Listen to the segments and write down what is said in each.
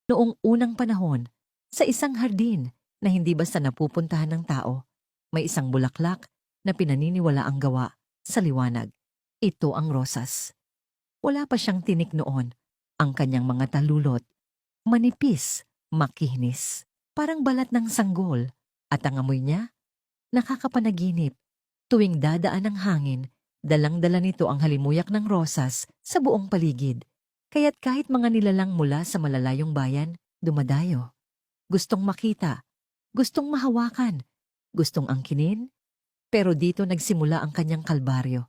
Noong unang panahon, sa isang hardin na hindi basta napupuntahan ng tao, may isang bulaklak na pinaniniwala ang gawa sa liwanag. Ito ang rosas. Wala pa siyang tinik noon. Ang kanyang mga talulot, manipis, makinis, parang balat ng sanggol, at ang amoy niya, nakakapanaginip. Tuwing dadaan ang hangin, dalang-dala nito ang halimuyak ng rosas sa buong paligid. Kaya't kahit mga nilalang mula sa malalayong bayan, dumadayo. Gustong makita, gustong mahawakan, gustong angkinin. Pero dito nagsimula ang kanyang kalbaryo.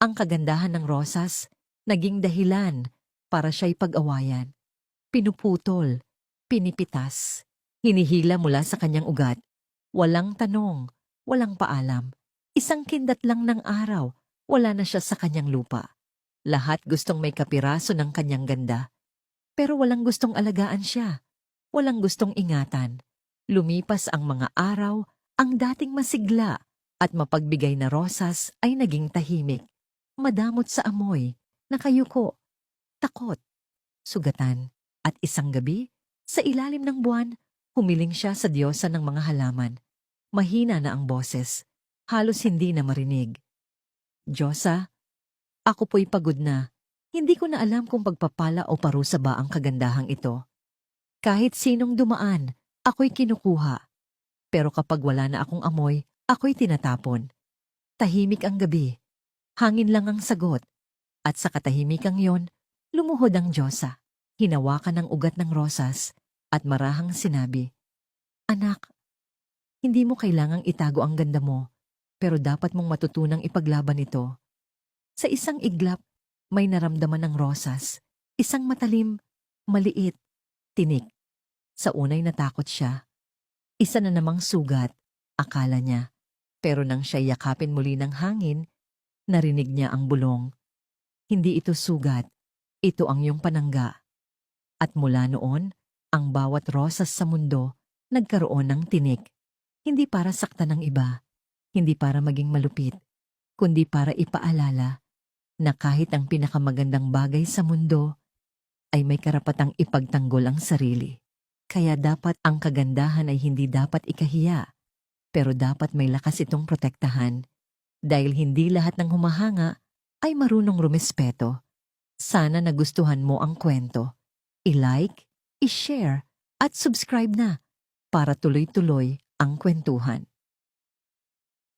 Ang kagandahan ng rosas, naging dahilan para siya'y pag-awayan. Pinuputol, pinipitas, hinihila mula sa kanyang ugat. Walang tanong, walang paalam. Isang kindat lang ng araw, wala na siya sa kanyang lupa. Lahat gustong may kapiraso ng kanyang ganda. Pero walang gustong alagaan siya. Walang gustong ingatan. Lumipas ang mga araw, ang dating masigla at mapagbigay na rosas ay naging tahimik. Madamot sa amoy, nakayuko, takot, sugatan. At isang gabi, sa ilalim ng buwan, humiling siya sa diyosa ng mga halaman. Mahina na ang boses, halos hindi na marinig. Diyosa, ako po'y pagod na. Hindi ko na alam kung pagpapala o parusa ba ang kagandahang ito. Kahit sinong dumaan, ako'y kinukuha. Pero kapag wala na akong amoy, ako'y tinatapon. Tahimik ang gabi. Hangin lang ang sagot. At sa katahimikang yon, lumuhod ang Diyosa. Hinawakan ang ugat ng rosas at marahang sinabi, "Anak, hindi mo kailangang itago ang ganda mo, pero dapat mong matutunang ipaglaban ito." Sa isang iglap, may naramdaman ng rosas. Isang matalim, maliit, tinik. Sa unay natakot siya. Isa na namang sugat, akala niya. Pero nang siya yakapin muli ng hangin, narinig niya ang bulong. Hindi ito sugat, ito ang iyong panangga. At mula noon, ang bawat rosas sa mundo nagkaroon ng tinik. Hindi para saktan ng iba, hindi para maging malupit, kundi para ipaalala na kahit ang pinakamagandang bagay sa mundo ay may karapatang ipagtanggol ang sarili. Kaya dapat ang kagandahan ay hindi dapat ikahiya, pero dapat may lakas itong protektahan. Dahil hindi lahat ng humahanga ay marunong rumespeto. Sana nagustuhan mo ang kwento. I-like, i-share, at subscribe na para tuloy-tuloy ang kwentuhan.